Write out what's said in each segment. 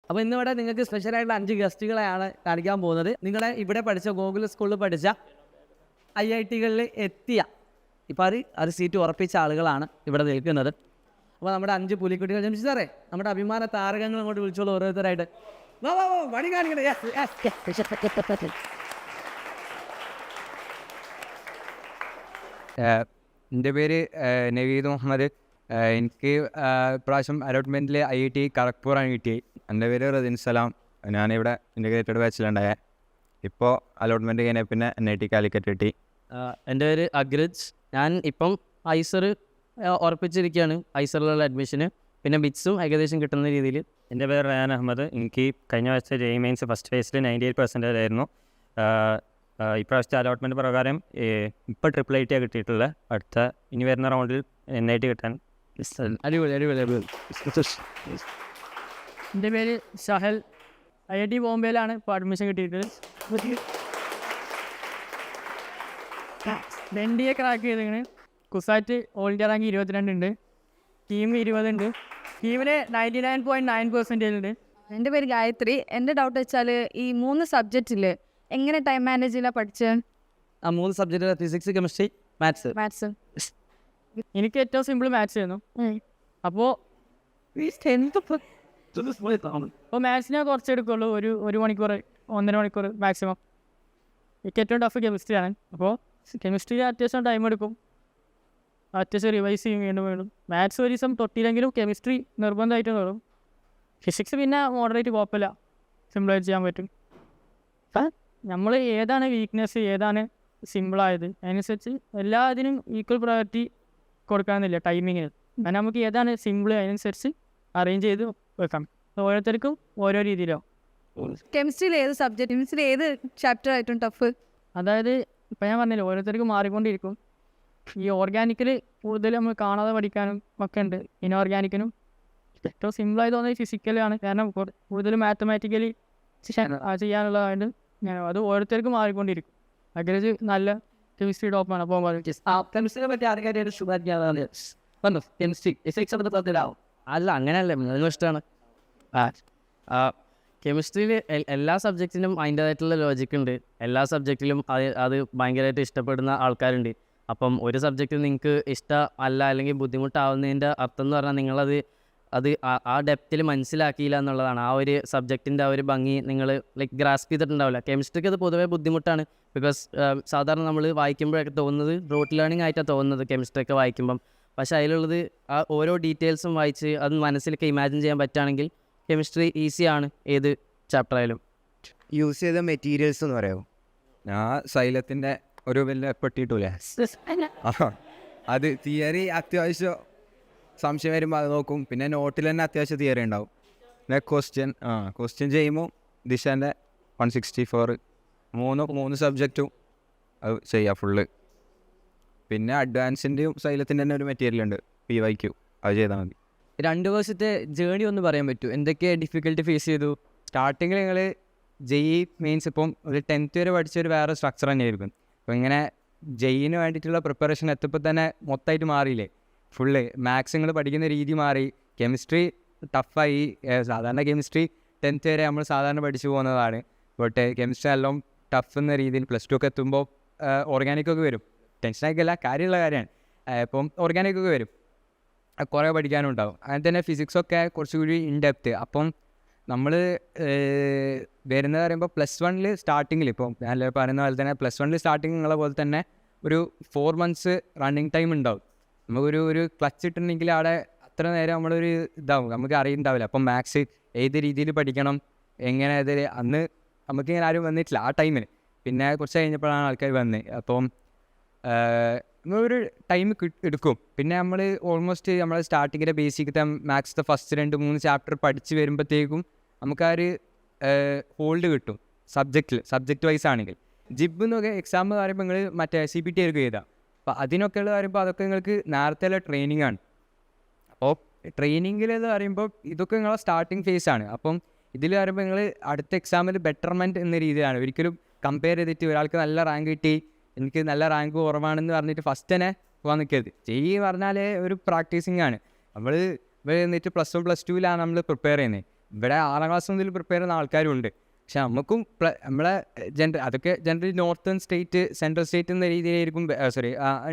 അപ്പോൾ ഇന്നിവിടെ നിങ്ങൾക്ക് സ്പെഷ്യലായിട്ടുള്ള 5 ഗസ്റ്റുകളെയാണ് കാണിക്കാൻ പോകുന്നത്. നിങ്ങളെ ഇവിടെ പഠിച്ച ഗോകുൽ സ്കൂളിൽ പഠിച്ച IIT-കളിൽ എത്തിയ ഇപ്പോൾ അത് സീറ്റ് ഉറപ്പിച്ച ആളുകളാണ് ഇവിടെ നിൽക്കുന്നത്. അപ്പോൾ നമ്മുടെ 5 പുലിക്കുട്ടികൾ ജംഷി സാറേ, നമ്മുടെ അഭിമാന താരകങ്ങൾ അങ്ങോട്ട് വിളിച്ചോളൂ ഓരോരുത്തരായിട്ട്. വാ വാ വാ വടി കാണിക്കണേ. എൻ്റെ പേര് നവീദ് മുഹമ്മദ്. എനിക്ക് ഇപ്രാവശ്യം അലോട്ട്മെൻറ്റിൽ IIT ഖരഗ്പൂറാണ് കിട്ടിയത്. എൻ്റെ പേര് റദിൻ സലാം. ഞാനിവിടെ ഇൻ്റഗ്രേറ്റഡ് ബാച്ചിലുണ്ടായ. ഇപ്പോൾ അലോട്ട്മെൻറ്റ് കഴിഞ്ഞാൽ പിന്നെ NIT കാലിക്കറ്റ് കിട്ടി. എൻ്റെ പേര് അഗ്രജ്. ഞാൻ ഇപ്പം ഐസർ ഉറപ്പിച്ചിരിക്കുകയാണ്. ഐസറിലുള്ള അഡ്മിഷന് പിന്നെ ബിറ്റ്സും ഏകദേശം കിട്ടുന്ന രീതിയിൽ. എൻ്റെ പേര് റയാൻ അഹമ്മദ്. എനിക്ക് കഴിഞ്ഞ വർഷത്തെ JEE മെയിൻസ് ഫസ്റ്റ് ഫേസിൽ 98% ആയിരുന്നു. ഇപ്രാവശ്യത്തെ അലോട്ട്മെൻറ്റ് പ്രകാരം ഇപ്പോൾ IIIT കിട്ടിയിട്ടുള്ളത്. അടുത്ത ഇനി വരുന്ന റൗണ്ടിൽ NIT കിട്ടാൻ അടിപൊളി അടിപൊളി അടിപൊളി. എൻ്റെ പേര് ഷഹൽ. IIT ബോംബെയിലാണ് ഇപ്പോൾ അഡ്മിഷൻ കിട്ടിയിട്ടുള്ളത്. NDA ക്രാക്ക് ചെയ്തിങ്ങനെ. കുസാറ്റ് ഓൾ ഇന്ത്യ റാങ്ക് 22 ഉണ്ട്. ടീം 20 ഉണ്ട്. ടീമിന് 99.9% ഉണ്ട്. എൻ്റെ പേര് ഗായത്രി. എൻ്റെ ഡൗട്ട് വെച്ചാൽ ഈ 3 സബ്ജക്റ്റില് എങ്ങനെ ടൈം മാനേജ് ചെയ്യില്ല പഠിച്ചത്? 3 സബ്ജക്റ്റ് ഫിസിക്സ്, കെമിസ്ട്രി, മാത്സ്. എനിക്ക് ഏറ്റവും സിമ്പിൾ മാത്സ് ആയിരുന്നു. അപ്പോൾ മാത്സിനെ കുറച്ച് എടുക്കുള്ളൂ. ഒരു മണിക്കൂർ 1.5 മണിക്കൂർ മാക്സിമം. എനിക്ക് ഏറ്റവും ടഫ് കെമിസ്ട്രിയാണ്. അപ്പോൾ കെമിസ്ട്രിയിൽ അത്യാവശ്യം ടൈം എടുക്കും. അത്യാവശ്യം റിവൈസ് ചെയ്യും വീണ്ടും. മാത്സ് ഒരു ദിവസം തൊട്ടില്ലെങ്കിലും കെമിസ്ട്രി നിർബന്ധമായിട്ട് തോന്നും. ഫിസിക്സ് പിന്നെ മോഡറേറ്റ് കുഴപ്പമില്ല, സിമ്പിളായിട്ട് ചെയ്യാൻ പറ്റും. നമ്മൾ ഏതാണ് വീക്ക്നെസ്, ഏതാണ് സിമ്പിളായത്, അതിനനുസരിച്ച് എല്ലാത്തിനും ഈക്വൽ പ്രയോറിറ്റി കൊടുക്കാമെന്നില്ല ടൈമിങ്ങിന്. കാരണം നമുക്ക് ഏതാണ് സിമ്പിൾ അതിനനുസരിച്ച് അറേഞ്ച് ചെയ്ത് വെക്കാം. ഓരോരുത്തർക്കും ഓരോ രീതിയിലോ. കെമിസ്ട്രിയിൽ ഏത് സബ്ജക്റ്റ്, കെമിസ്ട്രി ഏത് ചാപ്റ്റർ ആയിട്ടും ടഫ്? അതായത് ഇപ്പം ഞാൻ പറഞ്ഞില്ല, ഓരോരുത്തർക്കും മാറിക്കൊണ്ടിരിക്കും. ഈ ഓർഗാനിക്കിൽ കൂടുതൽ നമ്മൾ കാണാതെ പഠിക്കാനും ഒക്കെ ഉണ്ട്. ഇനോർഗാനിക്കിനും ഏറ്റവും സിമ്പിളായി തോന്നുന്നത് ഫിസിക്കലാണ്. കാരണം കൂടുതൽ മാത്തമാറ്റിക്കലി ചെയ്യാനുള്ളതായത് അത് ഓരോരുത്തർക്കും മാറിക്കൊണ്ടിരിക്കും. അഗ്രജ് നല്ല കെമിസ്ട്രി ടോപ്പാണ്. അപ്പോൾ കെമിസ്ട്രിനെ പറ്റി ആർക്കായിട്ട് ശുഭാജ്ഞാതാണ് കെമിസ്ട്രി ഫിസിക്സ് തരത്തിലാവും. അല്ല അങ്ങനെയല്ല, നല്ല ഇഷ്ടമാണ്. കെമിസ്ട്രിയിൽ എല്ലാ സബ്ജക്റ്റിനും അതിൻ്റേതായിട്ടുള്ള ലോജിക്ക് ഉണ്ട്. എല്ലാ സബ്ജക്റ്റിലും അത് ഭയങ്കരമായിട്ട് ഇഷ്ടപ്പെടുന്ന ആൾക്കാരുണ്ട്. അപ്പം ഒരു സബ്ജക്റ്റ് നിങ്ങൾക്ക് ഇഷ്ടം അല്ല അല്ലെങ്കിൽ ബുദ്ധിമുട്ടാവുന്നതിൻ്റെ അർത്ഥം എന്ന് പറഞ്ഞാൽ നിങ്ങളത് ആ ഡെപ്തിൽ മനസ്സിലാക്കിയില്ല എന്നുള്ളതാണ്. ആ ഒരു സബ്ജക്റ്റിൻ്റെ ആ ഒരു ഭംഗി നിങ്ങൾ ഗ്രാസ്പ് ചെയ്തിട്ടുണ്ടാവില്ല. കെമിസ്ട്രിക്ക് അത് പൊതുവേ ബുദ്ധിമുട്ടാണ്. ബിക്കോസ് സാധാരണ നമ്മൾ വായിക്കുമ്പോഴൊക്കെ തോന്നുന്നത് റൂട്ട് ലേണിംഗ് ആയിട്ടാണ് തോന്നുന്നത് കെമിസ്ട്രിയൊക്കെ വായിക്കുമ്പം. പക്ഷേ അതിലുള്ളത് ആ ഓരോ ഡീറ്റെയിൽസും വായിച്ച് അത് മനസ്സിലൊക്കെ ഇമാജിൻ ചെയ്യാൻ പറ്റുകയാണെങ്കിൽ കെമിസ്ട്രി ഈസിയാണ് ഏത് ചാപ്റ്റർ ആയാലും. യൂസ് ചെയ്ത മെറ്റീരിയൽസ് എന്ന് പറയുമോ? ഞാൻ സൈലത്തിൻ്റെ ഒരു വലിയ പെട്ടിട്ടൂലേ, അത് തിയറി അത്യാവശ്യം സംശയം വരുമ്പോൾ അത് നോക്കും. പിന്നെ നോട്ടിൽ തന്നെ അത്യാവശ്യം തിയറി ഉണ്ടാവും. പിന്നെ ക്വസ്റ്റ്യൻ ചെയ്യുമ്പോൾ ദിശൻ്റെ 164 മൂന്ന് സബ്ജക്റ്റും അത് ചെയ്യാം ഫുള്ള്. പിന്നെ അഡ്വാൻസിൻ്റെയും സൈലത്തിൻ്റെ തന്നെ ഒരു മെറ്റീരിയൽ ഉണ്ട്, PYQ, അത് ചെയ്താൽ മതി. 2 വർഷത്തെ ജേണി ഒന്ന് പറയാൻ പറ്റുമോ? എന്തൊക്കെ ഡിഫിക്കൽട്ടി ഫേസ് ചെയ്തു? സ്റ്റാർട്ടിങ്ങിൽ നിങ്ങൾ JEE മെയിൻസ് ഇപ്പം ഒരു 10th വരെ പഠിച്ചൊരു വേറെ സ്ട്രക്ചർ തന്നെയായിരിക്കും. അപ്പോൾ ഇങ്ങനെ JEE-ന് വേണ്ടിയിട്ടുള്ള പ്രിപ്പറേഷൻ എത്തിയപ്പോൾ തന്നെ മൊത്തമായിട്ട് മാറിയില്ലേ. ഫുള്ള് മാത്സ് നിങ്ങൾ പഠിക്കുന്ന രീതി മാറി. കെമിസ്ട്രി ടഫായി. സാധാരണ കെമിസ്ട്രി 10th വരെ നമ്മൾ സാധാരണ പഠിച്ചു പോകുന്നതാണ്. ബട്ട് കെമിസ്ട്രി എല്ലാം ടഫ് എന്ന രീതിയിൽ +2 ഒക്കെ എത്തുമ്പോൾ ഓർഗാനിക്കൊക്കെ വരും. ടെൻഷനാക്കിയല്ല, കാര്യമുള്ള കാര്യമാണ്. ഇപ്പം ഓർഗാനിക്കൊക്കെ വരും, കുറേ പഠിക്കാനും ഉണ്ടാവും. അങ്ങനെ തന്നെ ഫിസിക്സൊക്കെ കുറച്ചുകൂടി ഇൻഡെപ്ത്ത്. അപ്പം നമ്മൾ വരുന്നത് പറയുമ്പോൾ +1 സ്റ്റാർട്ടിങ്ങിൽ, ഇപ്പോൾ ഞാൻ പറയുന്ന പോലെ തന്നെ +1 സ്റ്റാർട്ടിങ് നിങ്ങളെ പോലെ തന്നെ ഒരു 4 months റണ്ണിങ് ടൈം ഉണ്ടാവും. നമുക്കൊരു ക്ലച്ച് ഇട്ടിട്ടുണ്ടെങ്കിൽ അവിടെ അത്ര നേരം നമ്മളൊരു ഇതാവും, നമുക്ക് അറിയുന്നുണ്ടാവില്ല. അപ്പം മാത്സ് ഏത് രീതിയിൽ പഠിക്കണം, എങ്ങനെ അന്ന് നമുക്കിങ്ങനെ ആരും വന്നിട്ടില്ല ആ ടൈമിൽ. പിന്നെ കുറച്ച് കഴിഞ്ഞപ്പോഴാണ് ആൾക്കാർ വന്നത്. അപ്പം നമ്മളൊരു ടൈം എടുക്കും. പിന്നെ നമ്മൾ ഓൾമോസ്റ്റ് നമ്മൾ സ്റ്റാർട്ടിങ്ങിലെ ബേസിക്കത്തെ മാത്സിൻ്റെ ഫസ്റ്റ് 2-3 ചാപ്റ്റർ പഠിച്ച് വരുമ്പോഴത്തേക്കും നമുക്ക് ആ ഒരു ഹോൾഡ് കിട്ടും സബ്ജക്റ്റ് വൈസ് ആണെങ്കിൽ. ജിബ് എന്നൊക്കെ എക്സാം പറയുമ്പോൾ നിങ്ങൾ മറ്റേ CBT ആയിരിക്കും എഴുതാം. അപ്പോൾ അതിനൊക്കെ ഉള്ള പറയുമ്പോൾ അതൊക്കെ നിങ്ങൾക്ക് നേരത്തെയുള്ള ട്രെയിനിങ് ആണ്. അപ്പോൾ ട്രെയിനിങ്ങിൽ എന്ന് പറയുമ്പോൾ ഇതൊക്കെ നിങ്ങളെ സ്റ്റാർട്ടിങ് ഫേസാണ്. അപ്പം ഇതിൽ പറയുമ്പോൾ നിങ്ങൾ അടുത്ത എക്സാമിൽ ബെറ്റർമെൻറ്റ് എന്ന രീതിയിലാണ്. ഒരിക്കലും കമ്പയർ ചെയ്തിട്ട് ഒരാൾക്ക് നല്ല റാങ്ക് കിട്ടി എനിക്ക് നല്ല റാങ്ക് കുറവാണെന്ന് പറഞ്ഞിട്ട് ഫസ്റ്റ് തന്നെ പോകാൻ നിൽക്കരുത്. പറഞ്ഞാൽ ഒരു പ്രാക്ടീസിങ് ആണ്. നമ്മൾ എന്നിട്ട് +1 +2 നമ്മൾ പ്രിപ്പയർ ചെയ്യുന്നത്. ഇവിടെ 6ാം ക്ലാസ് മുതൽ പ്രിപ്പയർ ചെയ്യുന്ന ആൾക്കാരും ഉണ്ട്. പക്ഷെ നമുക്കും നമ്മളെ അതൊക്കെ generally northern state central state എന്ന രീതിയിലായിരിക്കും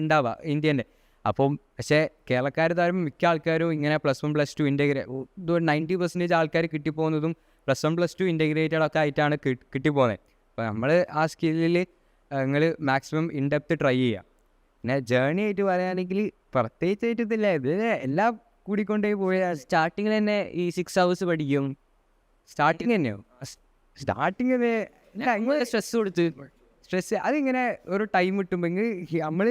ഉണ്ടാവുക ഇന്ത്യൻ്റെ. അപ്പം പക്ഷേ കേരളക്കാർ താരം മിക്ക ആൾക്കാരും ഇങ്ങനെ +1 +2 ഇൻ്റഗ്രേറ്റ് 90% ആൾക്കാർ കിട്ടിപ്പോകുന്നതും +1 +2 ഇൻ്റഗ്രേറ്റഡ് ഒക്കെ ആയിട്ടാണ് കിട്ടിപ്പോകുന്നത്. അപ്പോൾ നമ്മൾ ആ സ്കില്ലിൽ നിങ്ങൾ മാക്സിമം ഇൻഡെപ്ത് ട്രൈ ചെയ്യുക. പിന്നെ ജേർണി ആയിട്ട് പറയുകയാണെങ്കിൽ പ്രത്യേകിച്ചായിട്ട് ഇതില്ല, ഇത് എല്ലാം കൂടിക്കൊണ്ടേ പോയാൽ സ്റ്റാർട്ടിങ്ങിൽ തന്നെ ഈ 6 hours പഠിക്കും. സ്റ്റാർട്ടിങ് തന്നെയോ? സ്റ്റാർട്ടിങ് സ്ട്രെസ് കൊടുത്ത് സ്ട്രെസ് അതിങ്ങനെ ഒരു ടൈം കിട്ടുമ്പോൾ നമ്മൾ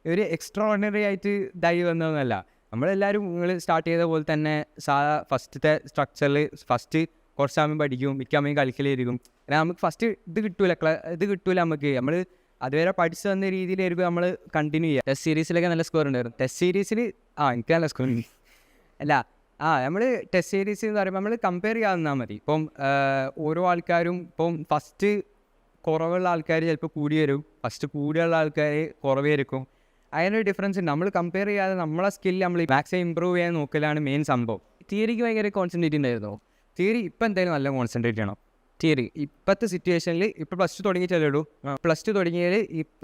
ഒരു എക്സ്ട്രാ ഓർഡിനറി ആയിട്ട് ഇതായി വന്നതൊന്നുമല്ല. നമ്മളെല്ലാവരും നിങ്ങൾ സ്റ്റാർട്ട് ചെയ്ത പോലെ തന്നെ ഫസ്റ്റത്തെ സ്ട്രക്ചറിൽ ഫസ്റ്റ് കുറച്ച് സമയം പഠിക്കും, മിക്ക സമയം കളിക്കലായിരിക്കും. കാരണം നമുക്ക് ഫസ്റ്റ് ഇത് കിട്ടൂല നമുക്ക്. നമ്മൾ അതുവരെ പഠിച്ചു തന്ന രീതിയിലായിരിക്കും നമ്മൾ കണ്ടിന്യൂ ചെയ്യുക. ടെസ്റ്റ് സീരീസിലൊക്കെ നല്ല സ്കോർ ഉണ്ടായിരുന്നു. ടെസ്റ്റ് സീരീസിൽ എനിക്ക് നല്ല സ്കോർ ഉണ്ട്. അല്ല നമ്മൾ ടെസ്റ്റ് സീരീസ് എന്ന് പറയുമ്പോൾ നമ്മൾ കമ്പയർ ചെയ്യാവുന്നാൽ മതി. ഇപ്പം ഓരോ ആൾക്കാരും ഇപ്പം ഫസ്റ്റ് കുറവുള്ള ആൾക്കാർ ചിലപ്പോൾ കൂടി വരും, ഫസ്റ്റ് കൂടിയുള്ള ആൾക്കാർ കുറവായിരിക്കും. അതിനൊരു ഡിഫറൻസ് ഉണ്ട്. നമ്മൾ കമ്പയർ ചെയ്യാതെ നമ്മളെ സ്കില്ല് നമ്മൾ മാക്സിമം ഇമ്പ്രൂവ് ചെയ്യാൻ നോക്കലാണ് മെയിൻ സംഭവം. തിയറിക്ക് ഭയങ്കര കോൺസെൻട്രേറ്റ് ഉണ്ടായിരുന്നോ? തിയറി ഇപ്പം എന്തായാലും നല്ല കോൺസെൻട്രേറ്റ് ചെയ്യണം. തിയറി ഇപ്പോഴത്തെ സിറ്റുവേഷനിൽ ഇപ്പോൾ +2 തുടങ്ങിയിട്ടല്ലേ +2 തുടങ്ങിയാൽ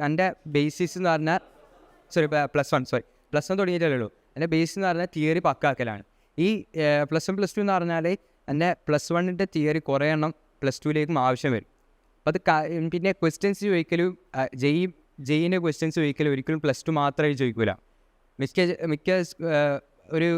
എൻ്റെ ബേസിസ് എന്ന് പറഞ്ഞാൽ +1 തുടങ്ങിയിട്ടല്ലേ എൻ്റെ ബേസ് എന്ന് പറഞ്ഞാൽ തിയറി പക്കാക്കലാണ്. ഈ +1 +2 എന്ന് പറഞ്ഞാൽ എൻ്റെ +1ൻ്റെ തിയറി കുറേ എണ്ണം +2ലേക്കും ആവശ്യം വരും. അപ്പോൾ അത് പിന്നെ ക്വസ്റ്റ്യൻസ് ചോദിക്കലും ജെയിൻ്റെ ക്വസ്റ്റ്യൻസ് ചോദിക്കലും ഒരിക്കലും +2 മാത്രമായി ചോദിക്കില്ല. മിക്ക ഒരു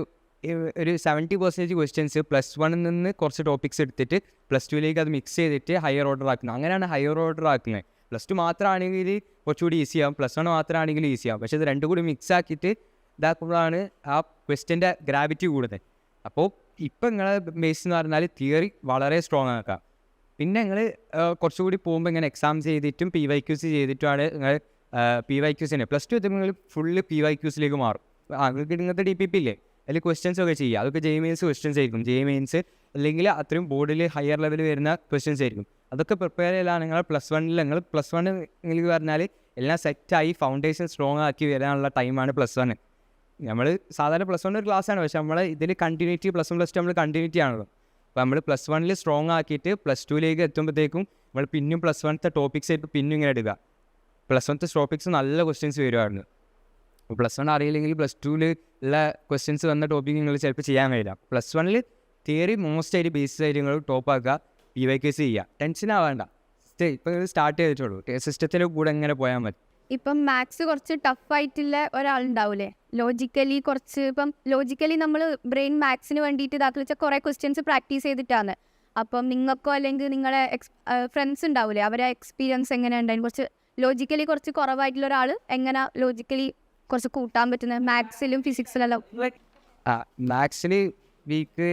70% ക്വസ്റ്റ്യൻസ് +1ൽ നിന്ന് കുറച്ച് ടോപ്പിക്സ് എടുത്തിട്ട് +2ലേക്ക് അത് മിക്സ് ചെയ്തിട്ട് ഹയർ ഓർഡർ ആക്കുന്നത്. അങ്ങനെയാണ് ഹയർ ഓർഡർ ആക്കുന്നത്. +2 മാത്രമാണെങ്കിൽ കുറച്ചുകൂടി ഈസിയാവും, +1 മാത്രമാണെങ്കിൽ ഈസിയാവും. പക്ഷേ ഇത് രണ്ടും കൂടി മിക്സ് ആക്കിയിട്ട് ഇതാക്കുമ്പോഴാണ് ആ ക്വസ്റ്റ്യൻ്റെ ഗ്രാവിറ്റി കൂടുതൽ. അപ്പോൾ ഇപ്പം നിങ്ങളെ ബേസ് എന്ന് പറഞ്ഞാൽ തിയറി വളരെ സ്ട്രോങ് ആക്കാം. പിന്നെ നിങ്ങൾ കുറച്ചുകൂടി പോകുമ്പോൾ ഇങ്ങനെ എക്സാംസ് ചെയ്തിട്ടും PYQs ചെയ്തിട്ടുമാണ് നിങ്ങൾ PYQs +2 എത്തുമ്പോൾ നിങ്ങൾ ഫുള്ള് PYQസിലേക്ക് മാറും. നിങ്ങൾക്ക് ഇങ്ങനത്തെ DPP ഇല്ലേ, അതിൽ ക്വസ്റ്റ്യൻസ് ഒക്കെ ചെയ്യുക. അതൊക്കെ JEE Mains ക്വസ്റ്റ്യൻസ് ആയിരിക്കും. JEE Mains അല്ലെങ്കിൽ അത്രയും ബോർഡിൽ ഹയർ ലെവൽ വരുന്ന ക്വസ്റ്റ്യൻസ് ആയിരിക്കും. അതൊക്കെ പ്രിപ്പയർ ചെയ്യലാണ് നിങ്ങൾ +1ൽ. നിങ്ങൾ +1 നിങ്ങൾക്ക് പറഞ്ഞാൽ എല്ലാം സെറ്റായി ഫൗണ്ടേഷൻ സ്ട്രോങ് ആക്കി വരാനുള്ള ടൈമാണ് +1. നമ്മൾ സാധാരണ +1 ഒരു ക്ലാസ്സാണ്, പക്ഷേ നമ്മൾ ഇതിൽ കണ്ടിന്യൂറ്റി +1 +2 നമ്മൾ കണ്ടിന്യൂറ്റി ആണല്ലോ. അപ്പോൾ നമ്മൾ +1ൽ സ്ട്രോങ് ആക്കിയിട്ട് +2ലേക്ക് എത്തുമ്പോഴത്തേക്കും നമ്മൾ പിന്നും +1ത്തെ ടോപ്പിക്സ് ആയിട്ട് പിന്നും ഇങ്ങനെ എടുക്കുക. +1ത്തെ ടോപ്പിക്സ് നല്ല ക്വസ്റ്റ്യൻസ് വരുമായിരുന്നു. അപ്പോൾ +1 അറിയില്ലെങ്കിൽ +2ൽ ഉള്ള ക്വസ്റ്റ്യൻസ് വന്ന ടോപ്പിക്ക് നിങ്ങൾ ചിലപ്പോൾ ചെയ്യാൻ കഴിയില്ല. +1ൽ തിയറി മോസ്റ്റ് ആയിട്ട് ബേസിസ് ആയിട്ട് നിങ്ങൾ ടോപ്പ് ആക്കുക, PYQs ചെയ്യുക. ടെൻഷൻ ആവേണ്ട. ഇപ്പോൾ നിങ്ങൾ സ്റ്റാർട്ട് ചെയ്തിട്ടുള്ളൂ, സിസ്റ്റത്തിൻ്റെ കൂടെ എങ്ങനെ പോയാൽ മതി. ഇപ്പം മാത്സ് കുറച്ച് ടഫായിട്ടുള്ള ഒരാളുണ്ടാവില്ലേ, ലോജിക്കലി കുറച്ച്. ഇപ്പം ലോജിക്കലി നമ്മൾ ബ്രെയിൻ മാത്സിന് വേണ്ടിയിട്ട് ഇതാക്കി വെച്ചാൽ കുറേ ക്വസ്റ്റ്യൻസ് പ്രാക്ടീസ് ചെയ്തിട്ടാണ്. അപ്പം നിങ്ങൾക്കോ അല്ലെങ്കിൽ നിങ്ങളെ ഫ്രണ്ട്സ് ഉണ്ടാവില്ലേ, അവരെ എക്സ്പീരിയൻസ് എങ്ങനെ ഉണ്ടായിരുന്നു? കുറച്ച് ലോജിക്കലി കുറച്ച് കുറവായിട്ടുള്ള ഒരാൾ എങ്ങനെ ലോജിക്കലി കുറച്ച് കൂട്ടാൻ പറ്റുന്നത് മാത്സിലും ഫിസിക്സിലെല്ലാം? മാത്സിൽ വീക്ക്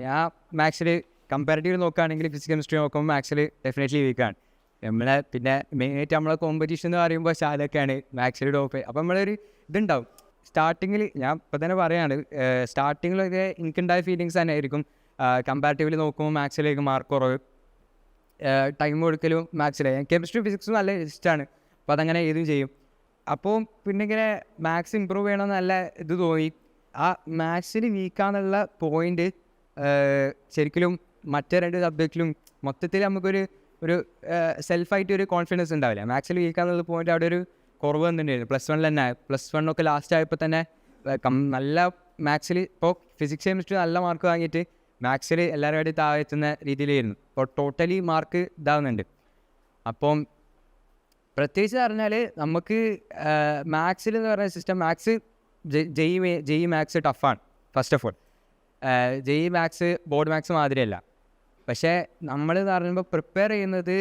ഞാൻ മാത്സിൽ കമ്പാരിറ്റീവ് നോക്കുകയാണെങ്കിൽ ഫിസിക്സ് കെമിസ്ട്രി നോക്കുമ്പോൾ മാത്സിൽ ഡെഫിനറ്റ്ലി വീക്കാണ്. നമ്മളെ പിന്നെ മെയിനായിട്ട് നമ്മളെ കോമ്പറ്റീഷൻ എന്ന് പറയുമ്പോൾ ശാലൊക്കെയാണ് മാത്സിൽ ടോപ്പ്. അപ്പോൾ നമ്മളൊരു ഇതുണ്ടാവും സ്റ്റാർട്ടിങ്ങിൽ. ഞാൻ ഇപ്പോൾ തന്നെ പറയുകയാണ്, സ്റ്റാർട്ടിങ്ങിലൊക്കെ എനിക്കുണ്ടായ ഫീലിങ്സ് തന്നെ ആയിരിക്കും. കമ്പാരിറ്റീവ്ലി നോക്കുമ്പോൾ മാത്സിലേക്ക് മാർക്ക് കുറവ്, ടൈം കൊടുക്കലും മാത്സിലെ. കെമിസ്ട്രി ഫിസിക്സും നല്ല ഇഷ്ടമാണ്, അപ്പോൾ അതങ്ങനെ ഏതും ചെയ്യും. അപ്പോൾ പിന്നെ ഇങ്ങനെ മാത്സ് ഇമ്പ്രൂവ് ചെയ്യണമെന്ന് നല്ല ഇത് തോന്നി. ആ മാത്സിൽ വീക്കാന്നുള്ള പോയിൻ്റ് ശരിക്കും മറ്റേ 2 സബ്ജക്റ്റിലും മൊത്തത്തിൽ നമുക്കൊരു സെൽഫായിട്ട് ഒരു കോൺഫിഡൻസ് ഉണ്ടാവില്ല. മാത്സിൽ വീക്കാന്നുള്ള പോയിൻ്റ് അവിടെ ഒരു കുറവ് തന്നെയായിരുന്നു. +1 തന്നെ +1 ഒക്കെ ലാസ്റ്റ് ആയപ്പോൾ തന്നെ നല്ല മാത്സിൽ. ഇപ്പോൾ ഫിസിക്സ് കെമിസ്ട്രി നല്ല മാർക്ക് വാങ്ങിയിട്ട് മാത്സിൽ എല്ലാവരുമായിട്ട് താഴെ എത്തുന്ന രീതിയിലായിരുന്നു. ഇപ്പോൾ ടോട്ടലി മാർക്ക് ഇതാവുന്നുണ്ട്. അപ്പം പ്രത്യേകിച്ച് പറഞ്ഞാൽ നമുക്ക് മാത്സിൽ എന്ന് പറയുന്ന സിസ്റ്റം, മാത്സ് JEE മാത്സ് ടഫാണ്. First of all JEE maths board maths മാതിരിയല്ല. പക്ഷേ നമ്മൾ എന്ന് പറയുമ്പോൾ പ്രിപ്പയർ ചെയ്യുന്നത്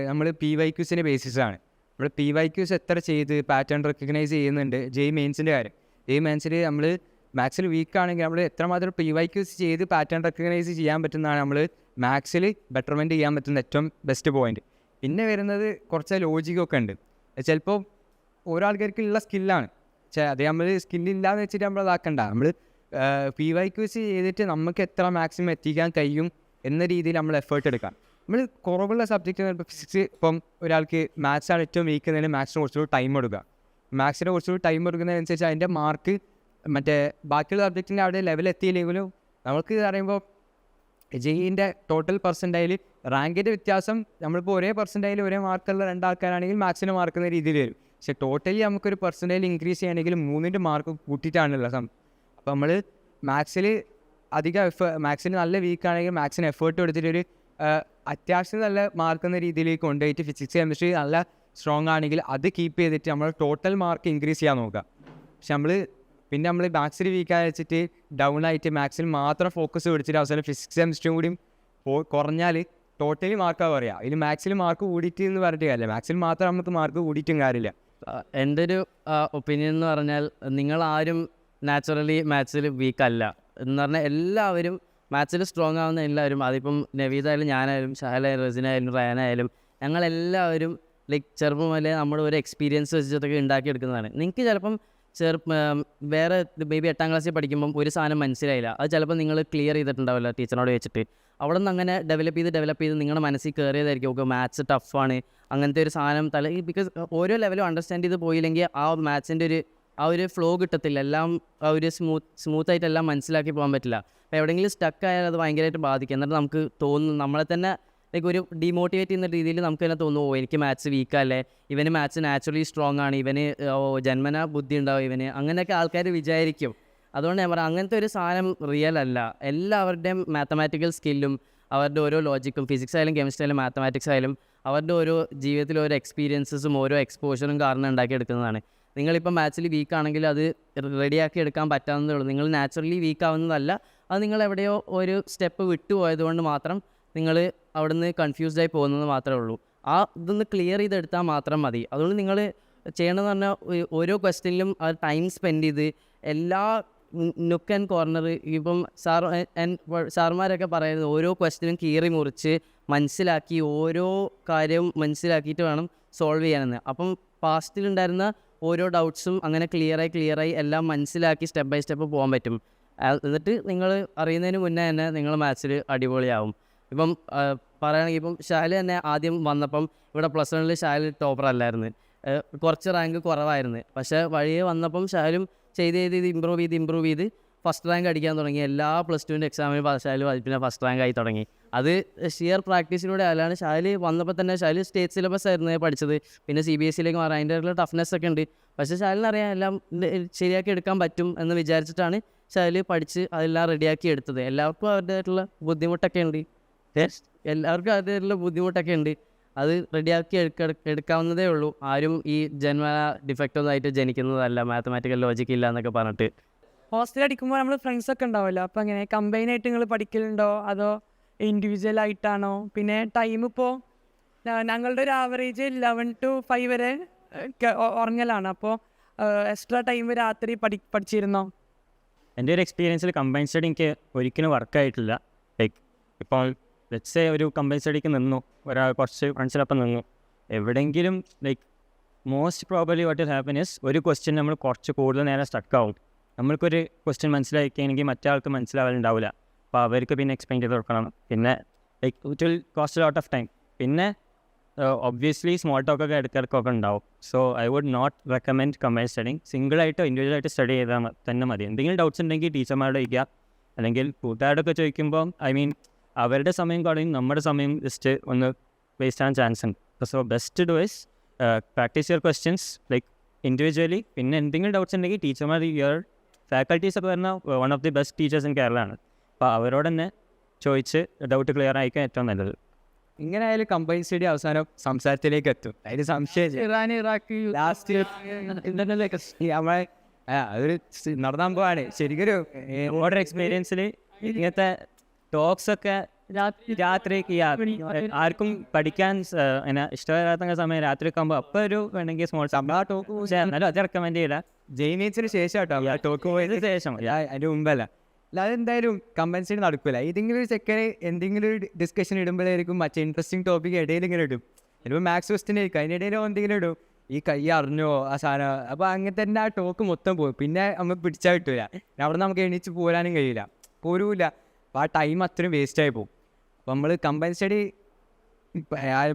നമ്മൾ PYQസിൻ്റെ ബേസിസാണ്. നമ്മൾ PYQs എത്ര ചെയ്ത് പാറ്റേൺ റെക്കഗ്നൈസ് ചെയ്യുന്നുണ്ട്. JEE Mainsൻ്റെ കാര്യം, JEE Mainsൽ നമ്മൾ മാത്സിൽ വീക്കാണെങ്കിൽ നമ്മൾ എത്രമാത്രം PYQs ചെയ്ത് പാറ്റേൺ റെക്കഗ്നൈസ് ചെയ്യാൻ പറ്റുന്നതാണ് നമ്മൾ മാത്സിൽ ബെറ്റർമെൻറ്റ് ചെയ്യാൻ പറ്റുന്ന ഏറ്റവും ബെസ്റ്റ് പോയിൻറ്റ്. പിന്നെ വരുന്നത് കുറച്ച് ലോജിക്കൊക്കെ ഉണ്ട്. ചിലപ്പോൾ ഓരോ ആൾക്കാർക്കുള്ള സ്കില്ലാണ്, അത് നമ്മൾ സ്കില്ലില്ലാന്ന് വെച്ചിട്ട് നമ്മൾ അതാക്കണ്ട. നമ്മൾ PYQs ചെയ്തിട്ട് നമുക്ക് എത്ര മാക്സിമം എത്തിക്കാൻ കഴിയും എന്ന രീതിയിൽ നമ്മൾ എഫേർട്ട് എടുക്കാം. നമ്മൾ കുറവുള്ള സബ്ജക്റ്റ് ഫിസിക്സ്, ഇപ്പം ഒരാൾക്ക് മാത്സാണ് ഏറ്റവും വീക്ക് എന്നതിന് മാത്സിന് കുറച്ചുകൂടി ടൈം കൊടുക്കുക. മാത്സിന് കുറച്ചുകൂടി ടൈം കൊടുക്കുന്നതനുസരിച്ച് അതിൻ്റെ മാർക്ക് മറ്റേ ബാക്കിയുള്ള സബ്ജക്റ്റിൻ്റെ അവിടെ ലെവൽ എത്തിയില്ലെങ്കിലും നമുക്ക് പറയുമ്പോൾ ജെയിൻ്റെ ടോട്ടൽ പെർസെൻറ്റൈൽ റാങ്കിൻ്റെ വ്യത്യാസം നമ്മളിപ്പോൾ ഒരേ പെർസെൻറ്റൈൽ ഒരേ മാർക്കുള്ള രണ്ടാൾക്കാരാണെങ്കിൽ മാത്സിന് മാർക്കുന്ന രീതിയിൽ വരും. പക്ഷേ ടോട്ടലി നമുക്കൊരു പെർസെൻറ്റൈൽ ഇൻക്രീസ് ചെയ്യണമെങ്കിൽ 3ൻ്റെ മാർക്ക് കൂട്ടിയിട്ടാണുള്ളത്. അപ്പോൾ നമ്മൾ മാത്സിൽ അധികം മാത്സിന് നല്ല വീക്കാണെങ്കിൽ മാത്സിന് എഫേർട്ട് കൊടുത്തിട്ടൊരു അത്യാവശ്യം നല്ല മാർക്കുന്ന രീതിയിലേക്ക് കൊണ്ടുപോയിട്ട് ഫിസിക്സ് കെമിസ്ട്രി നല്ല സ്ട്രോങ് ആണെങ്കിൽ അത് കീപ്പ് ചെയ്തിട്ട് നമ്മൾ ടോട്ടൽ മാർക്ക് ഇൻക്രീസ് ചെയ്യാൻ നോക്കുക. പക്ഷെ നമ്മൾ മാത്സിൽ വീക്കാന്ന് വെച്ചിട്ട് ഡൗൺ ആയിട്ട് മാത്സിൽ മാത്രം ഫോക്കസ് പിടിച്ചിട്ട് അവസാനം ഫിസിക്സ് കെമിസ്ട്രിയും കൂടി കുറഞ്ഞാൽ ടോട്ടലി മാർക്കാണ് പറയുക. ഇതിൽ മാത്സിൽ മാർക്ക് കൂടിയിട്ട് എന്ന് പറഞ്ഞിട്ട് കാര്യമില്ല, മാത്സിൽ മാത്രം നമുക്ക് മാർക്ക് കൂടിയിട്ടും കാര്യമില്ല. എൻ്റെ ഒരു ഒപ്പീനിയൻ എന്ന് പറഞ്ഞാൽ നിങ്ങളാരും നാച്ചുറലി മാത്സിൽ വീക്കല്ല എന്ന് പറഞ്ഞാൽ എല്ലാവരും മാത്സിൽ സ്ട്രോങ് ആവുന്ന എല്ലാവരും, അതിപ്പം നവീദായാലും ഞാനായാലും ഷഹലായാലും റസിനായാലും റയാനായാലും ഞങ്ങളെല്ലാവരും ലൈക്ക് ചെറുപ്പം മുതലേ നമ്മുടെ ഒരു എക്സ്പീരിയൻസ് വെച്ചിട്ടൊക്കെ ഉണ്ടാക്കിയെടുക്കുന്നതാണ്. നിങ്ങൾക്ക് ചിലപ്പം വേറെ മേ ബി 8ാം ക്ലാസ്സിൽ പഠിക്കുമ്പം ഒരു സാധനം മനസ്സിലായില്ല, അത് ചിലപ്പോൾ നിങ്ങൾ ക്ലിയർ ചെയ്തിട്ടുണ്ടാവില്ല ടീച്ചറിനോട് വെച്ചിട്ട്. അവിടെ നിന്ന് അങ്ങനെ ഡെവലപ്പ് ചെയ്ത് നിങ്ങളുടെ മനസ്സിൽ കയറിയതായിരിക്കും ഓക്കെ മാത്സ് ടഫാണ് അങ്ങനത്തെ ഒരു സാധനം ബിക്കോസ് ഓരോ ലെവലും അണ്ടർസ്റ്റാൻഡ് ചെയ്ത് പോയില്ലെങ്കിൽ ആ മാത്സിൻ്റെ ഒരു ഫ്ലോ കിട്ടത്തില്ല, എല്ലാം ആ ഒരു സ്മൂത്തായിട്ട് എല്ലാം മനസ്സിലാക്കി പോകാൻ പറ്റില്ല. അപ്പോൾ എവിടെയെങ്കിലും സ്റ്റക്ക് ആയാൽ അത് ഭയങ്കരമായിട്ട് ബാധിക്കും. എന്നിട്ട് നമുക്ക് തോന്നും നമ്മളെ തന്നെ ലൈക്ക് ഒരു ഡിമോട്ടിവേറ്റ് ചെയ്യുന്ന രീതിയിൽ നമുക്ക് തന്നെ തോന്നുമോ എനിക്ക് മാത്സ് വീക്കല്ലേ, ഇവന് മാത്സ് നാച്ചുറലി സ്ട്രോങ് ആണ്, ഇവന് ജന്മന ബുദ്ധി ഉണ്ടാവും ഇവന്, അങ്ങനെയൊക്കെ ആൾക്കാർ വിചാരിക്കും. അതുകൊണ്ട് ഞാൻ പറയാം അങ്ങനത്തെ ഒരു സാധനം റിയൽ അല്ല. എല്ലാവരുടെയും മാത്തമാറ്റിക്കൽ സ്കില്ലും അവരുടെ ഓരോ ലോജിക്കും ഫിസിക്സ് ആയാലും കെമിസ്ട്രി ആയാലും മാത്തമാറ്റിക്സ് ആയാലും അവരുടെ ഓരോ ജീവിതത്തിലെ ഓരോ എക്സ്പീരിയൻസസും ഓരോ എക്സ്പോഷറും കാരണം ഉണ്ടാക്കിയെടുക്കുന്നതാണ്. നിങ്ങളിപ്പോൾ മാത്സിൽ വീക്കാണെങ്കിൽ അത് റെഡിയാക്കി എടുക്കാൻ പറ്റാവുന്നതേ ഉള്ളൂ. നിങ്ങൾ നാച്ചുറലി വീക്ക് ആവുന്നതല്ല, അത് നിങ്ങൾ എവിടെയോ ഒരു സ്റ്റെപ്പ് വിട്ടുപോയതുകൊണ്ട് മാത്രം നിങ്ങൾ അവിടെ നിന്ന് കൺഫ്യൂസ്ഡായി പോകുന്നത് മാത്രമേ ഉള്ളൂ. ആ ഇതൊന്ന് ക്ലിയർ ചെയ്തെടുത്താൽ മാത്രം മതി. അതുകൊണ്ട് നിങ്ങൾ ചെയ്യണമെന്ന് പറഞ്ഞാൽ ഓരോ ക്വസ്റ്റ്യനിലും ആ ടൈം സ്പെൻഡ് ചെയ്ത് എല്ലാ നുക്ക് ആൻഡ് കോർണർ ഇപ്പം സാറുമാരൊക്കെ പറയുന്നത് ഓരോ ക്വസ്റ്റ്യനും കീറി മുറിച്ച് മനസ്സിലാക്കി ഓരോ കാര്യവും മനസ്സിലാക്കിയിട്ട് വേണം സോൾവ് ചെയ്യാനെന്ന്. അപ്പം പാസ്റ്റിലുണ്ടായിരുന്ന ഓരോ ഡൗട്ട്സും അങ്ങനെ ക്ലിയറായി എല്ലാം മനസ്സിലാക്കി സ്റ്റെപ്പ് ബൈ സ്റ്റെപ്പ് പോകാൻ പറ്റും. എന്നിട്ട് നിങ്ങൾ അറിയുന്നതിന് മുന്നേ തന്നെ നിങ്ങൾ മാത്സിൽ അടിപൊളിയാവും. ഇപ്പം പറയുകയാണെങ്കിൽ ഇപ്പം ഷാല് തന്നെ ആദ്യം വന്നപ്പം ഇവിടെ +1 ഷാല് ടോപ്പർ അല്ലായിരുന്നു, കുറച്ച് റാങ്ക് കുറവായിരുന്നു. പക്ഷേ വഴിയെ വന്നപ്പം ഷാലും ചെയ്ത് ഇമ്പ്രൂവ് ചെയ്ത് ഫസ്റ്റ് റാങ്ക് അടിക്കാൻ തുടങ്ങി. എല്ലാ +2 എക്സാമിന് ഷാല് പിന്നെ ഫസ്റ്റ് റാങ്ക് ആയി തുടങ്ങി. അത് ഷിയർ പ്രാക്ടീസിലൂടെ അല്ലാണ്ട് ഷാല് വന്നപ്പോൾ തന്നെ ഷാല് സ്റ്റേറ്റ് സിലബസ് ആയിരുന്നു പഠിച്ചത്, പിന്നെ CBSE മാറാൻ അതിൻ്റെ ടഫ്നെസ് ഒക്കെ ഉണ്ട്. പക്ഷേ ഷാലിനറിയാം എല്ലാം ശരിയാക്കി എടുക്കാൻ പറ്റും എന്ന് വിചാരിച്ചിട്ടാണ് ഷാല് പഠിച്ച് അതെല്ലാം റെഡിയാക്കി എടുത്തത്. എല്ലാവർക്കും അവരുടേതായിട്ടുള്ള ബുദ്ധിമുട്ടൊക്കെ ഉണ്ട്, അത് റെഡിയാക്കി എടുക്കാവുന്നതേ ഉള്ളൂ. ആരും ഈ ജന്മ ഡിഫക്റ്റ് ഒന്നും ആയിട്ട് ജനിക്കുന്നതല്ല, മാത്തമാറ്റിക്കൽ ലോജിക്ക് ഇല്ല എന്നൊക്കെ പറഞ്ഞിട്ട്. ഹോസ്റ്റലിൽ അടിക്കുമ്പോൾ നമ്മൾ ഫ്രണ്ട്സൊക്കെ ഉണ്ടാവുമല്ലോ, അപ്പോൾ അങ്ങനെ കമ്പൈനായിട്ട് നിങ്ങൾ പഠിക്കലുണ്ടോ അതോ ഇൻഡിവിജ്വൽ ആയിട്ടാണോ? പിന്നെ ടൈം ഇപ്പോൾ ഞങ്ങളുടെ ഒരു ആവറേജ് 11 to 5 വരെ ഉറങ്ങലാണ്. അപ്പോൾ എക്സ്ട്രാ ടൈം രാത്രി പഠിച്ചിരുന്നോ? എൻ്റെ ഒരു എക്സ്പീരിയൻസിൽ കമ്പൈൻ സ്റ്റഡി എനിക്ക് ഒരിക്കലും വർക്കായിട്ടില്ല. ലൈക്ക് ഇപ്പോൾ ലെറ്റ്സ് ഒരു കമ്പൈൻ സ്റ്റഡിക്ക് നിന്നു, കുറച്ച് ഫ്രണ്ട്സിനൊപ്പം നിന്നു, എവിടെയെങ്കിലും like most probably what will happen is ഒരു ക്വസ്റ്റ്യൻ നമ്മൾ കുറച്ച് കൂടുതൽ നേരം സ്റ്റക്കാവും. നമ്മൾക്കൊരു ക്വസ്റ്റ്യൻ മനസ്സിലാക്കിയെങ്കിൽ മറ്റേ ആൾക്ക് മനസ്സിലാവാനുണ്ടാവില്ല, അപ്പോൾ അവർക്ക് പിന്നെ എക്സ്പ്ലെയിൻ ചെയ്ത് കൊടുക്കണം. പിന്നെ like it will cost lot of time. പിന്നെ ഒബ്വിയസ്ലി സ്മോൾ ടോക്കൊക്കെ ഇടയ്ക്കിടയ്ക്കൊക്കെ ഉണ്ടാവും. So I would not recommend combine studying. സിംഗിളായിട്ടോ ഇൻഡിവിജ്വലായിട്ട് സ്റ്റഡി ചെയ്താൽ തന്നെ മതി. എന്തെങ്കിലും ഡൗട്ട്സ് ഉണ്ടെങ്കിൽ ടീച്ചർമാരോട് ചോദിക്കുക, അല്ലെങ്കിൽ കൂട്ടുകാരോടൊക്കെ ചോദിക്കുമ്പോൾ അവരുടെ സമയം കളയും നമ്മുടെ സമയം ജസ്റ്റ് ഒന്ന് വേസ്റ്റ് ആകാൻ ചാൻസ് ഉണ്ട്. So best do is practice your questions like individually. പിന്നെ എന്തെങ്കിലും ഡൗട്ട്സ് ഉണ്ടെങ്കിൽ ടീച്ചർമാർ യുവർ ഫാക്കൽറ്റീസ് ഒക്കെ പറഞ്ഞാൽ one of the best teachers in Kerala ആണ്. അപ്പോൾ അവരോട് തന്നെ ചോദിച്ച് ഡൗട്ട് ക്ലിയർ ആയിക്കാൻ ഏറ്റവും നല്ലത്. ഇങ്ങനെ ആയാലും കമ്പൈൻ സ്റ്റഡി അവസാനം സംസാരത്തിലേക്ക് എത്തും, അതിന് സംശയം. ഇറാൻ ഇറാഖ് ലാസ്റ്റ് നമ്മളെ അതൊരു നടന്നാൻ പോവാണ് ശരിക്കൊരു ഓർഡർ എക്സ്പീരിയൻസിൽ ഇങ്ങനത്തെ ടോക്സൊക്കെ രാത്രി ആർക്കും പഠിക്കാൻ ഇഷ്ടമില്ലാത്ത സമയം രാത്രി ഒക്കെ ആകുമ്പോൾ അപ്പോൾ ഒരു വേണമെങ്കിൽ സ്മോൾ സംഭവം ടോക്ക് എന്നാലും അത് റെക്കമെൻഡ് ചെയ്യില്ല. ജെയ്മീൻസിന് ശേഷം കേട്ടോ ടോക്ക് പോയത് ശേഷം അതിൻ്റെ മുമ്പല്ല. അല്ലാതെ എന്തായാലും കമ്പൻസേഷൻ നടക്കില്ല. ഏതെങ്കിലും ഒരു സെക്കൻഡ് എന്തെങ്കിലും ഒരു ഡിസ്കഷൻ ഇടുമ്പോഴായിരിക്കും മറ്റേ ഇൻട്രസ്റ്റിംഗ് ടോപ്പിക് ഇടയിൽ ഇങ്ങനെ ഇടും. ചിലപ്പോൾ മാത്സ് ക്വസ്റ്റിൻ ആയിരിക്കും, അതിനിടയിൽ എന്തെങ്കിലും ഇടും, ഈ കൈ അറിഞ്ഞോ ആ സാധനം. അപ്പോൾ അങ്ങനെ തന്നെ ആ ടോക്ക് മൊത്തം പോകും. പിന്നെ നമുക്ക് പിടിച്ചാൽ കിട്ടില്ല, അവിടെ നമുക്ക് എണീച്ച് പോരാനും കഴിയില്ല, പോരൂല. അപ്പോൾ ആ ടൈം അത്രയും വേസ്റ്റായി പോകും. അപ്പോൾ നമ്മൾ കമ്പൈൻ സ്റ്റഡി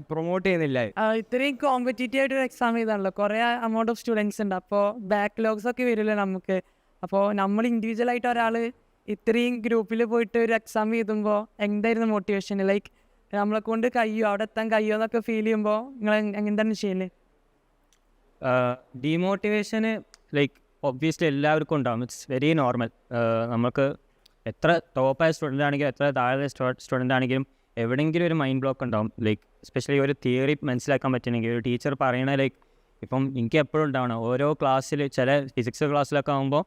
പ്രൊമോട്ട് ചെയ്യുന്നില്ല. ഇത്രയും കോമ്പറ്റീറ്റീവ് ആയിട്ട് ഒരു എക്സാം ചെയ്താണല്ലോ, കുറേ amount of സ്റ്റുഡൻസ് ഉണ്ട്. അപ്പോൾ ബാക്ക്ലോഗ്സ് ഒക്കെ വരില്ലേ നമുക്ക്. അപ്പോൾ നമ്മൾ ഇൻഡിവിജ്വലായിട്ട് ഒരാൾ ഇത്രയും ഗ്രൂപ്പിൽ പോയിട്ട് ഒരു എക്സാം എഴുതുമ്പോൾ എന്തായിരുന്നു മോട്ടിവേഷൻ? ലൈക്ക് നമ്മളെ കൊണ്ട് കഴിയോ, അവിടെ എത്താൻ കഴിയോ എന്നൊക്കെ ഫീൽ ചെയ്യുമ്പോൾ നിങ്ങൾ എന്താണ് ചെയ്യല്? ഡീമോട്ടിവേഷന് ലൈക്ക് ഒബ്വിയസ്ലി എല്ലാവർക്കും ഉണ്ടാകും. It's very normal. നമുക്ക് എത്ര ടോപ്പായ സ്റ്റുഡൻ്റ് ആണെങ്കിലും എത്ര താഴെ സ്റ്റുഡൻ്റ് ആണെങ്കിലും എവിടെയെങ്കിലും ഒരു മൈൻഡ് ബ്ലോക്ക് ഉണ്ടാവും. ലൈക്ക് എസ്പെഷ്യലി ഒരു തിയറി മനസ്സിലാക്കാൻ പറ്റണമെങ്കിൽ ഒരു ടീച്ചർ പറയണ ലൈക്ക് ഇപ്പം എനിക്ക് എപ്പോഴും ഉണ്ടാവണം ഓരോ ക്ലാസ്സിൽ ചില ഫിസിക്സ് ക്ലാസ്സിലൊക്കെ ആകുമ്പോൾ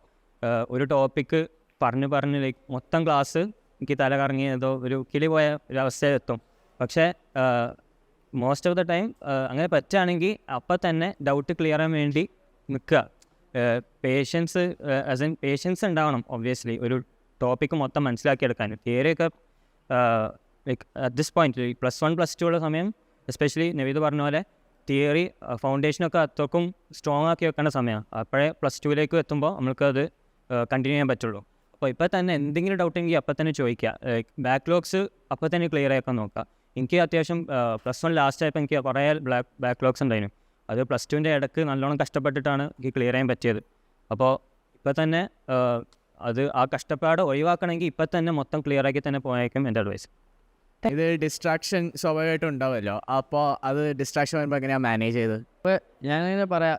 ഒരു ടോപ്പിക്ക് പറഞ്ഞ് ലൈക്ക് മൊത്തം ക്ലാസ് എനിക്ക് തല കറങ്ങിയതോ ഒരു കിളി പോയ ഒരു അവസ്ഥയിലെത്തും. പക്ഷേ മോസ്റ്റ് ഓഫ് ദ ടൈം അങ്ങനെ പറ്റുകയാണെങ്കിൽ അപ്പം തന്നെ ഡൗട്ട് ക്ലിയർ ചെയ്യാൻ വേണ്ടി നിൽക്കുക. പേഷ്യൻസ് ഉണ്ടാവണം ഒബ്വിയസ്ലി ഒരു ടോപ്പിക്ക് മൊത്തം മനസ്സിലാക്കിയെടുക്കാൻ. തിയറിയൊക്കെ ലൈക്ക് അറ്റ് ദിസ് പോയിന്റ് +1 +2 ഉള്ള സമയം എസ്പെഷ്യലി നവീദ് പറഞ്ഞ പോലെ തിയറി ഫൗണ്ടേഷനൊക്കെ അത്രക്കും സ്ട്രോങ് ആക്കി വെക്കേണ്ട സമയമാണ്. അപ്പോഴേ +2 എത്തുമ്പോൾ നമ്മൾക്കത് കണ്ടിന്യൂ ചെയ്യാൻ പറ്റുള്ളൂ. അപ്പോൾ ഇപ്പോൾ തന്നെ എന്തെങ്കിലും ഡൗട്ട് ഉണ്ടെങ്കിൽ അപ്പം തന്നെ ചോദിക്കുക. ബാക്ക്ലോഗ്സ് അപ്പം തന്നെ ക്ലിയർ ആക്കാൻ നോക്കുക. എനിക്ക് അത്യാവശ്യം +1 ലാസ്റ്റ് ആയപ്പോൾ എനിക്ക് കുറേ ബാക്ക്ലോഗ്സ് ഉണ്ടായിരുന്നു. അത് +2 ഇടയ്ക്ക് നല്ലോണം കഷ്ടപ്പെട്ടിട്ടാണ് എനിക്ക് ക്ലിയർ ചെയ്യാൻ പറ്റിയത്. അപ്പോൾ ഇപ്പോൾ തന്നെ അത് ആ കഷ്ടപ്പാട് ഒഴിവാക്കണമെങ്കിൽ ഇപ്പം തന്നെ മൊത്തം ക്ലിയർ ആക്കി തന്നെ പോയേക്കും എൻ്റെ അഡ്വൈസ്. ഇത് ഡിസ്ട്രാക്ഷൻ സ്വാഭാവികമായിട്ടും ഉണ്ടാവുമല്ലോ, അപ്പോൾ അത് ഡിസ്ട്രാക്ഷൻ വരുമ്പോൾ എങ്ങനെയാണ് മാനേജ് ചെയ്തത്? ഇപ്പോൾ ഞാനിങ്ങനെ പറയാം,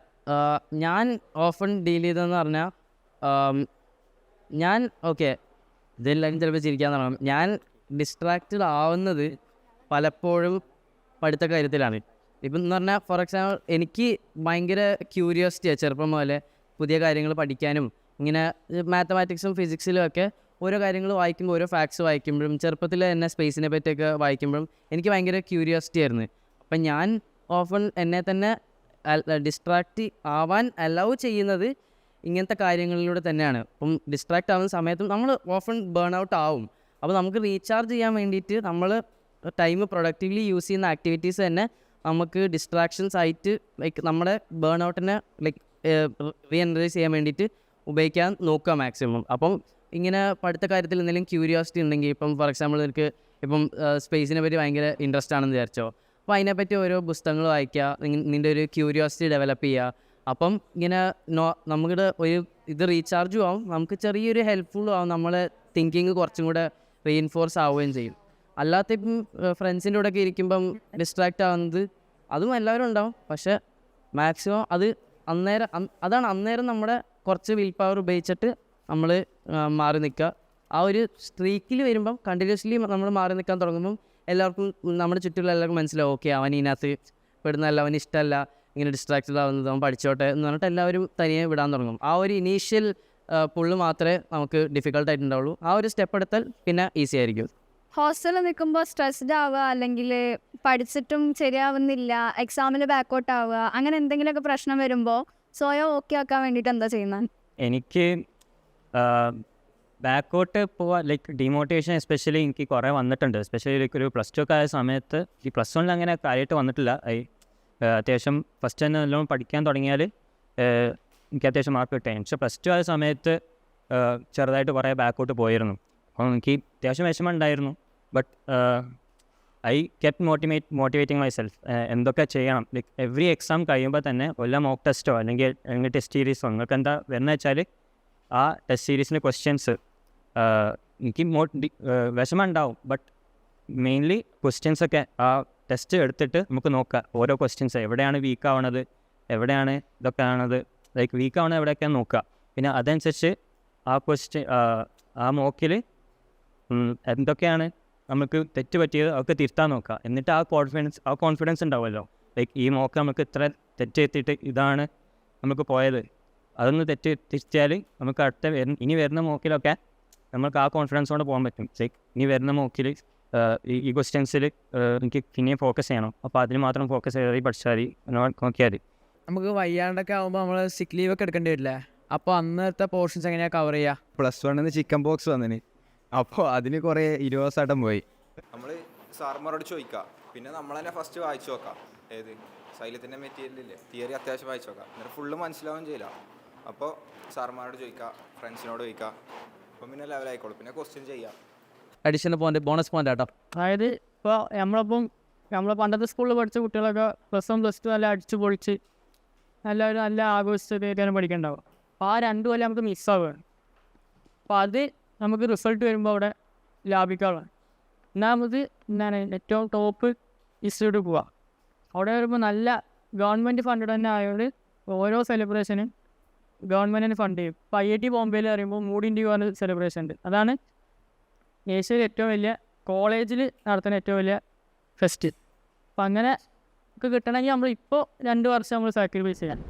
ഞാൻ ഓഫൺ ഡീൽ ചെയ്തതെന്ന് പറഞ്ഞാൽ ഞാൻ ഇതെല്ലാവരും ചിലപ്പോൾ ചിരിക്കാൻ തുടങ്ങും. ഞാൻ ഡിസ്ട്രാക്റ്റഡ് ആവുന്നത് പലപ്പോഴും പഠിത്ത കാര്യത്തിലാണ്. ഇപ്പം എന്ന് പറഞ്ഞാൽ ഫോർ എക്സാമ്പിൾ എനിക്ക് ഭയങ്കര ക്യൂരിയോസിറ്റിയാണ് ചെറുപ്പം മുതലേ പുതിയ കാര്യങ്ങൾ പഠിക്കാനും. ഇങ്ങനെ മാത്തമാറ്റിക്സും ഫിസിക്സിലും ഒക്കെ ഓരോ കാര്യങ്ങൾ വായിക്കുമ്പോൾ ഓരോ ഫാക്ട്സ് വായിക്കുമ്പോഴും ചെറുപ്പത്തിൽ തന്നെ സ്പേസിനെ പറ്റിയൊക്കെ വായിക്കുമ്പോഴും എനിക്ക് ഭയങ്കര ക്യൂരിയോസിറ്റി ആയിരുന്നു. അപ്പം ഞാൻ ഓഫൺ എന്നെ തന്നെ ഡിസ്ട്രാക്റ്റ് ആവാൻ അലൗ ചെയ്യുന്നത് ഇങ്ങനത്തെ കാര്യങ്ങളിലൂടെ തന്നെയാണ്. അപ്പം ഡിസ്ട്രാക്റ്റ് ആവുന്ന സമയത്തും നമ്മൾ ഓഫൺ ബേൺ ഔട്ട് ആവും. അപ്പോൾ നമുക്ക് റീചാർജ് ചെയ്യാൻ വേണ്ടിയിട്ട് നമ്മൾ ടൈം പ്രൊഡക്റ്റീവ്ലി യൂസ് ചെയ്യുന്ന ആക്ടിവിറ്റീസ് തന്നെ നമുക്ക് ഡിസ്ട്രാക്ഷൻസ് ആയിട്ട് ലൈക്ക് നമ്മുടെ ബേൺ ഔട്ടിനെ ലൈക്ക് റീ എനർജൈസ് ചെയ്യാൻ വേണ്ടിയിട്ട് ഉപയോഗിക്കാൻ നോക്കുക മാക്സിമം. അപ്പം ഇങ്ങനെ പഠിത്ത കാര്യത്തിൽ എന്തെങ്കിലും ക്യൂരിയോസിറ്റി ഉണ്ടെങ്കിൽ ഇപ്പം ഫോർ എക്സാമ്പിൾ എനിക്ക് ഇപ്പം സ്പേസിനെ പറ്റി ഭയങ്കര ഇൻട്രസ്റ്റ് ആണെന്ന് വിചാരിച്ചോ, അപ്പോൾ അതിനെപ്പറ്റി ഓരോ പുസ്തകങ്ങൾ വായിക്കുക, നിൻ്റെ ഒരു ക്യൂരിയോസിറ്റി ഡെവലപ്പ് ചെയ്യുക. അപ്പം ഇങ്ങനെ നമ്മുടെ ഒരു ഇത് റീചാർജും ആവും, നമുക്ക് ചെറിയൊരു ഹെൽപ്ഫുള്ളും ആവും, നമ്മളെ തിങ്കിങ് കുറച്ചും കൂടെ റീഇൻഫോഴ്സ് ആവുകയും ചെയ്യും. അല്ലാത്ത ഇപ്പം ഫ്രണ്ട്സിൻ്റെ കൂടെ ഒക്കെ ഇരിക്കുമ്പം ഡിസ്ട്രാക്റ്റ് ആവുന്നത് അതും എല്ലാവരും ഉണ്ടാവും. പക്ഷേ മാക്സിമം അത് അന്നേരം നമ്മുടെ കുറച്ച് വിൽ പവർ ഉപയോഗിച്ചിട്ട് നമ്മൾ മാറി നിൽക്കുക. ആ ഒരു സ്ട്രീക്കിൽ വരുമ്പം കണ്ടിന്യൂസ്ലി നമ്മൾ മാറി നിൽക്കാൻ തുടങ്ങുമ്പം എല്ലാവർക്കും നമ്മുടെ ചുറ്റുമുള്ള എല്ലാവർക്കും മനസ്സിലാവും, ഓക്കെ അവൻ ഇതിനകത്ത് പെടുന്നതല്ല, അവന് ഇഷ്ടമല്ല ഇങ്ങനെ ഡിസ്ട്രാക്റ്റഡ് ആവുന്നത്, അവൻ പഠിച്ചോട്ടെ എന്ന് പറഞ്ഞിട്ട് എല്ലാവരും തനിയെ വിടാൻ തുടങ്ങും. ആ ഒരു ഇനീഷ്യൽ പുള്ള് മാത്രമേ നമുക്ക് ഡിഫിക്കൽട്ടായിട്ടുണ്ടാവുള്ളൂ. ആ ഒരു സ്റ്റെപ്പ് എടുത്താൽ പിന്നെ ഈസി ആയിരിക്കും. ഹോസ്റ്റലിൽ നിൽക്കുമ്പോൾ സ്ട്രെസ്ഡ് ആവുക, അല്ലെങ്കിൽ പഠിച്ചിട്ടും ശരിയാവുന്നില്ല, എക്സാമിൽ ബാക്കൗട്ട് ആവുക, അങ്ങനെ എന്തെങ്കിലുമൊക്കെ പ്രശ്നം വരുമ്പോൾ സ്വയം ഓക്കെ ആക്കാൻ വേണ്ടിയിട്ട് എന്താ ചെയ്യുന്നത്? എനിക്ക് ബാക്കോട്ട് പോവാൻ ലൈക്ക് ഡിമോട്ടിവേഷൻ എസ്പെഷ്യലി എനിക്ക് കുറേ വന്നിട്ടുണ്ട്. എസ്പെഷ്യലി ലൈക്ക് ഒരു +2 ഒക്കെ ആയ സമയത്ത് ഈ +1 അങ്ങനെ കാര്യമായിട്ട് വന്നിട്ടില്ല. അത്യാവശ്യം ഫസ്റ്റ് തന്നെ നല്ലോണം പഠിക്കാൻ തുടങ്ങിയാൽ എനിക്ക് അത്യാവശ്യം മാർക്ക് കിട്ടാൻ. പക്ഷേ +2 ആയ സമയത്ത് ചെറുതായിട്ട് കുറേ ബാക്കോട്ട് പോയിരുന്നു. അപ്പോൾ എനിക്ക് അത്യാവശ്യം വിഷമം ഉണ്ടായിരുന്നു. But I kept motivating my self. എന്തൊക്കെ ചെയ്യണം, ലൈക്ക് എവറി എക്സാം കഴിയുമ്പോൾ തന്നെ വല്ല മോക്ക് ടെസ്റ്റോ അല്ലെങ്കിൽ ടെസ്റ്റ് സീരീസോ നിങ്ങൾക്ക് എന്താ വരുന്നത് വെച്ചാൽ ആ ടെസ്റ്റ് സീരീസിൻ്റെ ക്വസ്റ്റ്യൻസ് എനിക്ക് വിഷമം ഉണ്ടാവും. ബട്ട് മെയിൻലി ക്വസ്റ്റ്യൻസൊക്കെ ആ ടെസ്റ്റ് എടുത്തിട്ട് നമുക്ക് നോക്കാം ഓരോ ക്വസ്റ്റ്യൻസ് എവിടെയാണ് വീക്ക് ആവണത്, എവിടെയാണ് ഇതൊക്കെ ആണത്, ലൈക്ക് വീക്ക് ആവണത് എവിടെയൊക്കെയാണ് നോക്കുക. പിന്നെ അതനുസരിച്ച് ആ മോക്കിൽ എന്തൊക്കെയാണ് നമുക്ക് തെറ്റ് പറ്റിയത് അതൊക്കെ തിരുത്താൻ നോക്കുക. എന്നിട്ട് ആ കോൺഫിഡൻസ് ഉണ്ടാവുമല്ലോ, ലൈക്ക് ഈ മോക്ക് നമുക്ക് ഇത്ര തെറ്റ് എത്തിയിട്ട് ഇതാണ് നമുക്ക് പോയത്, അതൊന്ന് തിരിച്ചാൽ നമുക്ക് ഇനി വരുന്ന മോക്കിലൊക്കെ നമുക്ക് ആ കോൺഫിഡൻസോടെ പോകാൻ പറ്റും. ലൈക്ക് ഇനി വരുന്ന മോക്കിൽ ഈ ക്വസ്റ്റ്യൻസിൽ എനിക്ക് പിന്നെയും ഫോക്കസ് ചെയ്യണം, അപ്പോൾ അതിന് മാത്രം ഫോക്കസ് ചെയ്ത് പഠിച്ചാൽ നോക്കിയാൽ മതി. നമുക്ക് വയ്യാണ്ടൊക്കെ ആകുമ്പോൾ നമ്മൾ സിക്ക് ലീവ് ഒക്കെ എടുക്കേണ്ടി വരില്ലേ? അപ്പോൾ അന്നത്തെ പോർഷൻസ് എങ്ങനെയാണ് കവർ ചെയ്യുക? +1 ചിക്കൻ ബോക്സ് വന്നിന്, അപ്പോൾ അതിന് കുറേ 20 ദിവസമായിട്ടും പോയി. നമ്മൾ സാർമാരോട് ചോദിക്കാം, പിന്നെ നമ്മൾ തന്നെ ഫസ്റ്റ് വായിച്ചു നോക്കാം. ഏത് സൈലത്തിൻ്റെ മെറ്റീരിയലില്ലേ, തിയറി അത്യാവശ്യം വായിച്ചു നോക്കാം. എന്നിട്ട് ഫുള്ള് മനസ്സിലാവുകയും ചെയ്യില്ല. അപ്പോൾ സാർമാരോട് ചോദിക്കാം, ഫ്രണ്ട്സിനോട് ചോദിക്കാം, അപ്പം പിന്നെ ലെവലായിക്കോളും. പിന്നെ ക്വസ്റ്റ്യൻ ചെയ്യാം. അഡീഷണൽ പോയിന്റ്, ബോണസ് പോയിന്റ് ആട്ടോ. അതായത് ഇപ്പോൾ നമ്മളെ പണ്ടത്തെ സ്കൂളിൽ പഠിച്ച കുട്ടികളൊക്കെ +1 +2 നല്ല അടിച്ചു പൊളിച്ച് നല്ല ആഘോഷിച്ചൊക്കെയാണ് പഠിക്കേണ്ടാവുക. അപ്പോൾ ആ 2 കൊല്ലം നമുക്ക് മിസ്സാവുകയാണ്. അപ്പോൾ അത് നമുക്ക് റിസൾട്ട് വരുമ്പോൾ അവിടെ ലാഭിക്കാനുള്ളതാണ്. ഒന്നാമത് എന്താണ് ഏറ്റവും ടോപ്പ് ഇൻസ്റ്റിറ്റ്യൂട്ട് പോവുക. അവിടെ വരുമ്പോൾ നല്ല ഗവൺമെൻറ് ഫണ്ട് തന്നെ ആയതുകൊണ്ട് ഓരോ സെലിബ്രേഷനും ഗവൺമെൻറ്റിന് ഫണ്ട് ചെയ്യും. ഇപ്പോൾ IIT ബോംബെയിൽ പറയുമ്പോൾ മൂഡ് ഇന്ത്യ പറഞ്ഞ സെലിബ്രേഷൻ ഉണ്ട്. അതാണ് ഏഷ്യയിൽ ഏറ്റവും വലിയ കോളേജിൽ നടത്തുന്ന ഏറ്റവും വലിയ ഫെസ്റ്റ്. അപ്പം അങ്ങനെ ഒക്കെ കിട്ടണമെങ്കിൽ നമ്മൾ ഇപ്പോൾ 2 വർഷം നമ്മൾ സാക്രിഫൈസ് ചെയ്യാം.